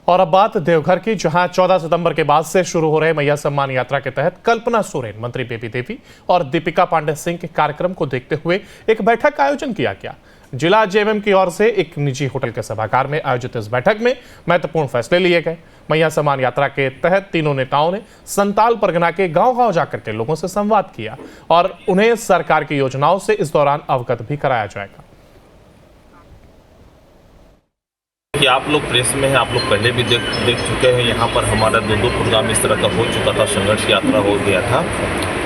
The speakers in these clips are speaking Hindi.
और अब बात देवघर की, जहां 14 सितंबर के बाद से शुरू हो रहे मैया सम्मान यात्रा के तहत कल्पना सोरेन, मंत्री बेबी देवी और दीपिका पांडे सिंह के कार्यक्रम को देखते हुए एक बैठक का आयोजन किया गया। जिला जेएमएम की ओर से एक निजी होटल के सभागार में आयोजित इस बैठक में महत्वपूर्ण फैसले लिए गए। मैया सम्मान यात्रा के तहत तीनों नेताओं ने संताल परगना के गांव-गांव जाकर के लोगों से संवाद किया और उन्हें सरकार की योजनाओं से इस दौरान अवगत भी कराया जाएगा। कि आप लोग प्रेस में हैं, आप लोग पहले भी देख चुके हैं। यहाँ पर हमारा दो प्रोग्राम इस तरह का हो चुका था, संघर्ष यात्रा हो गया था।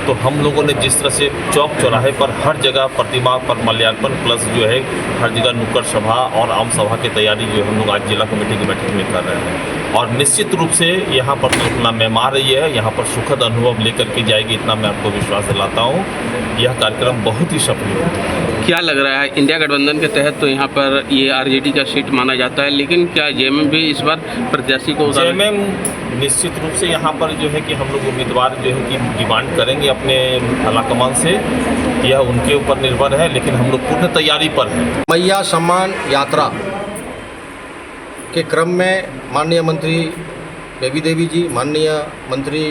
तो हम लोगों ने जिस तरह से चौक चौराहे पर हर जगह प्रतिमा पर माल्यार्पण प्लस जो है हर जगह नुक्कड़ सभा और आम सभा की तैयारी जो हम लोग आज जिला कमेटी की बैठक में कर रहे हैं। और निश्चित रूप से यहाँ पर तो इतना मेहमान आ रही है, यहाँ पर सुखद अनुभव लेकर के जाएगी, इतना मैं आपको विश्वास दिलाता हूँ। यह कार्यक्रम बहुत ही सफल होगा। क्या लग रहा है, इंडिया गठबंधन के तहत तो यहाँ पर ये आरजेडी का सीट माना जाता है, लेकिन क्या जेएमएम भी इस बार प्रत्याशी को जेएमएम निश्चित रूप से यहाँ पर जो है कि हम लोग उम्मीदवार जो है कि डिमांड करेंगे अपने आलाकमान से, यह उनके ऊपर निर्भर है, लेकिन हम लोग पूर्ण तैयारी पर हैं। मैया सम्मान यात्रा के क्रम में माननीय मंत्री बेबी देवी जी, माननीय मंत्री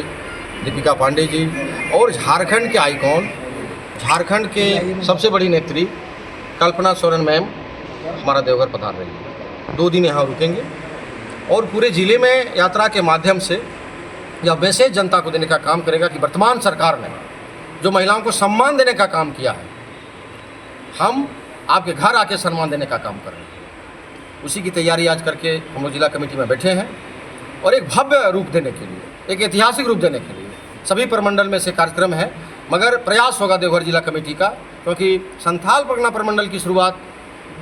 दीपिका पांडे जी और झारखंड के आइकॉन, झारखंड के सबसे बड़ी नेत्री कल्पना सोरेन मैम हमारा देवघर पधार रही है। 2 दिन यहाँ रुकेंगे और पूरे ज़िले में यात्रा के माध्यम से यह मैसेज जनता को देने का काम करेगा कि वर्तमान सरकार ने जो महिलाओं को सम्मान देने का काम किया है, हम आपके घर आके सम्मान देने का काम कर रहे हैं। उसी की तैयारी आज करके हम लोग जिला कमेटी में बैठे हैं और एक भव्य रूप देने के लिए, एक ऐतिहासिक रूप देने के लिए सभी प्रमंडल में से कार्यक्रम है, मगर प्रयास होगा देवघर जिला कमेटी का, क्योंकि संथाल परगना प्रमंडल की शुरुआत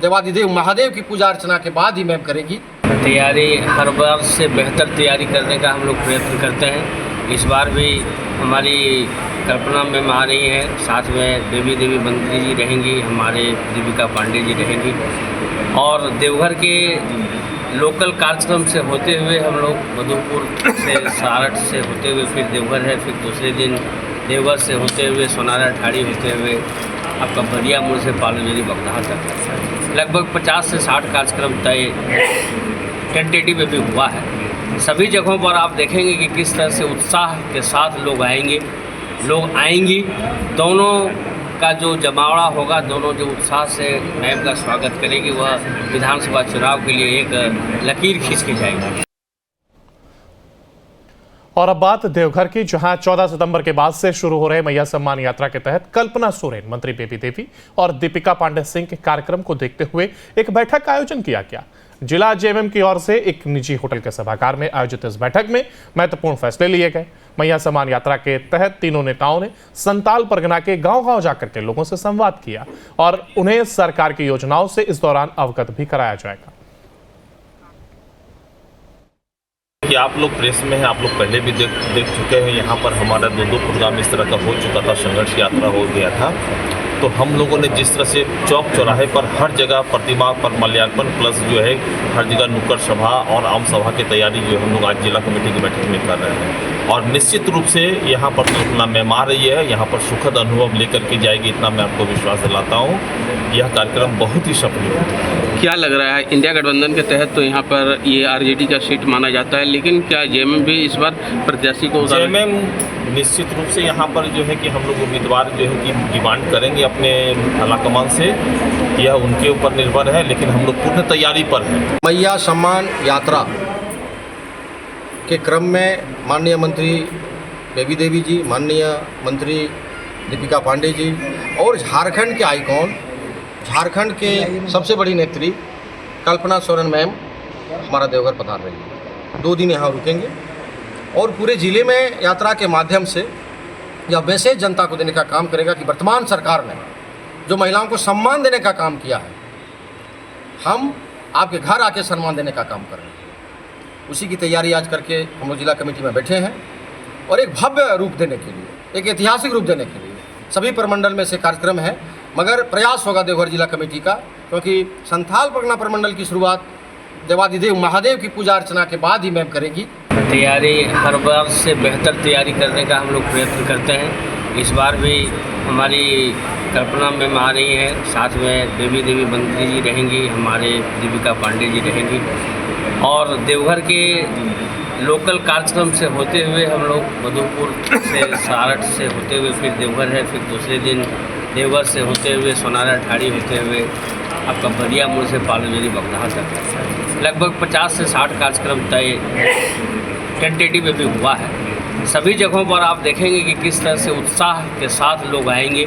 देवादिदेव महादेव की पूजा अर्चना के बाद ही मैम करेगी। तैयारी हर बार से बेहतर तैयारी करने का हम लोग प्रयत्न करते हैं। इस बार भी हमारी कल्पना मैम आ रही है, साथ में बेबी देवी मंत्री जी रहेंगी, हमारे दीपिका पांडे जी रहेंगी और देवघर के लोकल कार्यक्रम से होते हुए हम लोग मधुपुर से सारठ से होते हुए फिर देवघर है, फिर दूसरे दिन देवघर से होते हुए सोनारा ठाड़ी होते हुए आपका बलिया मोड़ से पालूजरी बगदाहा तक लगभग 50 से 60 कार्यक्रम तय टेंटेटिव में भी हुआ है। सभी जगहों पर आप देखेंगे कि किस तरह से उत्साह के साथ लोग आएंगी। दोनों का जो जमावड़ा होगा, दोनों जो उत्साह से मैम का स्वागत करेगी, वह विधानसभा चुनाव के लिए एक लकीर खींच के जाएगी। और अब बात देवघर की, जहां 14 सितंबर के बाद से शुरू हो रहे मैया सम्मान यात्रा के तहत कल्पना सोरेन, मंत्री बेबी देवी और दीपिका पांडे सिंह के कार्यक्रम को देखते हुए एक बैठक का आयोजन किया गया। जिला जेएमएम की ओर से एक निजी होटल के सभागार में आयोजित इस बैठक में महत्वपूर्ण फैसले लिए गए। मैया सम्मान यात्रा के तहत तीनों नेताओं ने संताल परगना के गांव-गांव जाकर के लोगों से संवाद किया और उन्हें सरकार की योजनाओं से इस दौरान अवगत भी कराया जाएगा। कि आप लोग प्रेस में हैं, आप लोग पहले भी देख चुके हैं। यहाँ पर हमारा दो प्रोग्राम इस तरह का हो चुका था, संघर्ष यात्रा हो गया था। तो हम लोगों ने जिस तरह से चौक चौराहे पर हर जगह प्रतिमा पर माल्यार्पण प्लस जो है हर जगह नुक्कड़ सभा और आम सभा की तैयारी जो हम लोग आज जिला कमेटी की बैठक में कर रहे हैं। और निश्चित रूप से यहाँ पर तो इतना मेहमान आ रही है, यहाँ पर सुखद अनुभव लेकर के जाएगी, इतना मैं आपको विश्वास दिलाता हूँ। यह कार्यक्रम बहुत ही सफल होगा। क्या लग रहा है, इंडिया गठबंधन के तहत तो यहाँ पर ये आरजेडी का सीट माना जाता है, लेकिन क्या जेएमएम भी इस बार प्रत्याशी को जेएमएम निश्चित रूप से यहाँ पर जो है कि हम लोग उम्मीदवार जो है कि डिमांड करेंगे अपने आलाकमान से, यह उनके ऊपर निर्भर है, लेकिन हम लोग पूर्ण तैयारी पर हैं। मैया सम्मान यात्रा के क्रम में माननीय मंत्री बेबी देवी जी, माननीय मंत्री दीपिका पांडे जी और झारखंड के आइकॉन, झारखंड के सबसे बड़ी नेत्री कल्पना सोरेन मैम हमारा देवघर पधार रही है। 2 दिन यहाँ रुकेंगे और पूरे ज़िले में यात्रा के माध्यम से यह मैसेज जनता को देने का काम करेगा कि वर्तमान सरकार ने जो महिलाओं को सम्मान देने का काम किया है, हम आपके घर आके सम्मान देने का काम कर रहे हैं। उसी की तैयारी आज करके हम लोग जिला कमेटी में बैठे हैं और एक भव्य रूप देने के लिए, एक ऐतिहासिक रूप देने के लिए सभी प्रमंडल में से कार्यक्रम है, मगर प्रयास होगा देवघर जिला कमेटी का, क्योंकि संथाल परगना प्रमंडल की शुरुआत देवादिदेव महादेव की पूजा अर्चना के बाद ही मैम करेगी। तैयारी हर बार से बेहतर तैयारी करने का हम लोग प्रयत्न करते हैं। इस बार भी हमारी कल्पना मैम आ रही है, साथ में बेबी देवी मंत्री जी रहेंगी, हमारे दीपिका पांडे जी रहेंगी और देवघर के लोकल कार्यक्रम से होते हुए हम लोग मधुपुर से सारठ से होते हुए फिर देवघर है, फिर दूसरे दिन देवघर से होते हुए सोनारा ठाड़ी होते हुए आपका बलिया मोड़ से पालूजरी बगनाहा तक लगभग 50 से 60 कार्यक्रम तय टेंटेटिव में भी हुआ है। सभी जगहों पर आप देखेंगे कि किस तरह से उत्साह के साथ लोग आएंगी।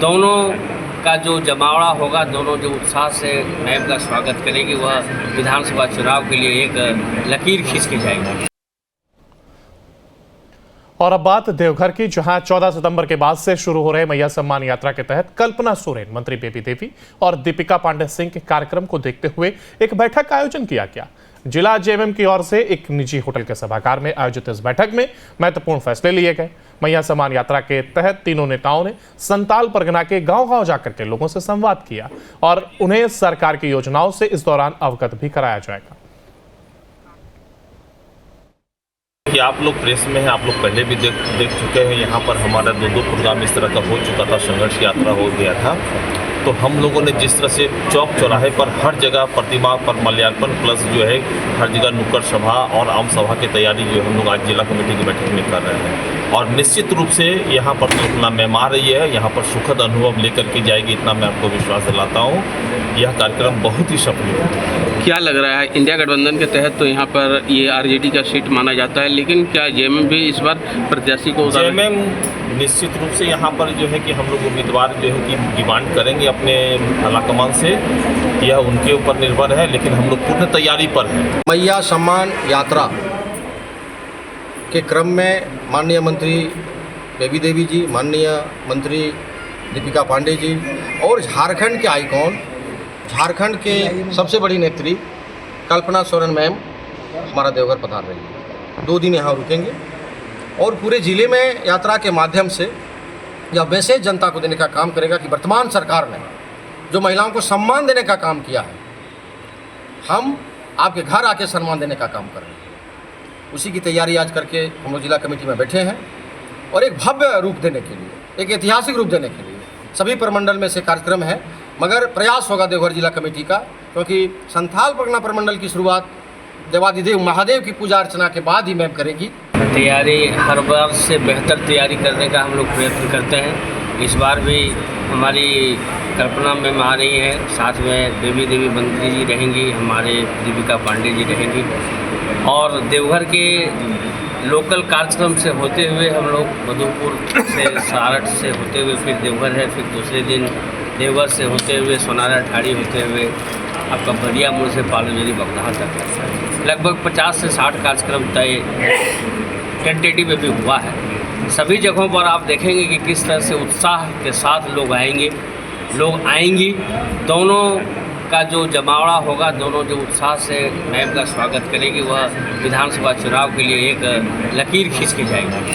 दोनों का जो जमावड़ा होगा, दोनों जो उत्साह से मैम का स्वागत करेंगे, वह विधानसभा चुनाव के लिए एक लकीर खींच के जाएगी। और अब बात देवघर की, जहां 14 सितंबर के बाद से शुरू हो रहे मैया सम्मान यात्रा के तहत कल्पना सोरेन, मंत्री बेबी देवी और दीपिका पांडे सिंह के कार्यक्रम को देखते हुए एक बैठक का आयोजन किया गया। जिला जेएमएम की ओर से एक निजी होटल के सभागार में आयोजित इस बैठक में महत्वपूर्ण फैसले लिए गए। मैया सम्मान यात्रा के तहत तीनों नेताओं ने संताल परगना के गांव-गांव जाकर के लोगों से संवाद किया और उन्हें सरकार की योजनाओं से इस दौरान अवगत भी कराया जाएगा। कि आप लोग प्रेस में हैं, आप लोग पहले भी देख चुके हैं। यहाँ पर हमारा दो प्रोग्राम इस तरह का हो चुका था, संघर्ष यात्रा हो गया था। तो हम लोगों ने जिस तरह से चौक चौराहे पर हर जगह प्रतिमा पर माल्यार्पण प्लस जो है हर जगह नुक्कड़ सभा और आम सभा की तैयारी जो हम लोग आज जिला कमेटी की बैठक में कर रहे हैं। और निश्चित रूप से यहाँ पर तो इतना मैम आ रही है, यहाँ पर सुखद अनुभव लेकर के जाएगी, इतना मैं आपको विश्वास दिलाता हूँ। यह कार्यक्रम बहुत ही सफल है। क्या लग रहा है, इंडिया गठबंधन के तहत तो यहाँ पर ये आरजेडी का सीट माना जाता है, लेकिन क्या जेएमएम भी इस बार प्रत्याशी को जेएमएम निश्चित रूप से यहाँ पर जो है कि हम लोग उम्मीदवार जो है कि डिमांड करेंगे अपने आलाकमान से, यह उनके ऊपर निर्भर है, लेकिन हम लोग पूर्ण तैयारी पर हैं। मैया सम्मान यात्रा के क्रम में माननीय मंत्री बेबी देवी जी, माननीय मंत्री दीपिका पांडे जी और झारखंड के आइकॉन, झारखंड के सबसे बड़ी नेत्री कल्पना सोरेन मैम हमारा देवघर पधार रही है। 2 दिन यहाँ रुकेंगे और पूरे ज़िले में यात्रा के माध्यम से यह मैसेज जनता को देने का काम करेगा कि वर्तमान सरकार ने जो महिलाओं को सम्मान देने का काम किया है, हम आपके घर आके सम्मान देने का काम कर रहे हैं। उसी की तैयारी आज करके हम लोग जिला कमेटी में बैठे हैं और एक भव्य रूप देने के लिए, एक ऐतिहासिक रूप देने के लिए सभी प्रमंडल में से कार्यक्रम है, मगर प्रयास होगा देवघर जिला कमेटी का, क्योंकि संथाल परगना प्रमंडल की शुरुआत देवादिदेव महादेव की पूजा अर्चना के बाद ही मैम करेगी। तैयारी हर बार से बेहतर तैयारी करने का हम लोग प्रयत्न करते हैं। इस बार भी हमारी कल्पना मैम आ रही है, साथ में बेबी देवी मंत्री जी रहेंगी, हमारे दीपिका पांडे जी रहेंगी। और देवघर के लोकल कार्यक्रम से होते हुए हम लोग मधुपुर से सारठ से होते हुए फिर देवघर है, फिर दूसरे दिन देवघर से होते हुए सोनारा ठाड़ी होते हुए आपका बलिया मोड़ से पालूजरी बगनाहा तक लगभग 50 से 60 कार्यक्रम तय टेंटेटिव में भी हुआ है। सभी जगहों पर आप देखेंगे कि किस तरह से उत्साह के साथ लोग आएंगी। दोनों का जो जमावड़ा होगा, दोनों जो उत्साह से मैम का स्वागत करेंगे, वह विधानसभा चुनाव के लिए एक लकीर खींच के जाएगी।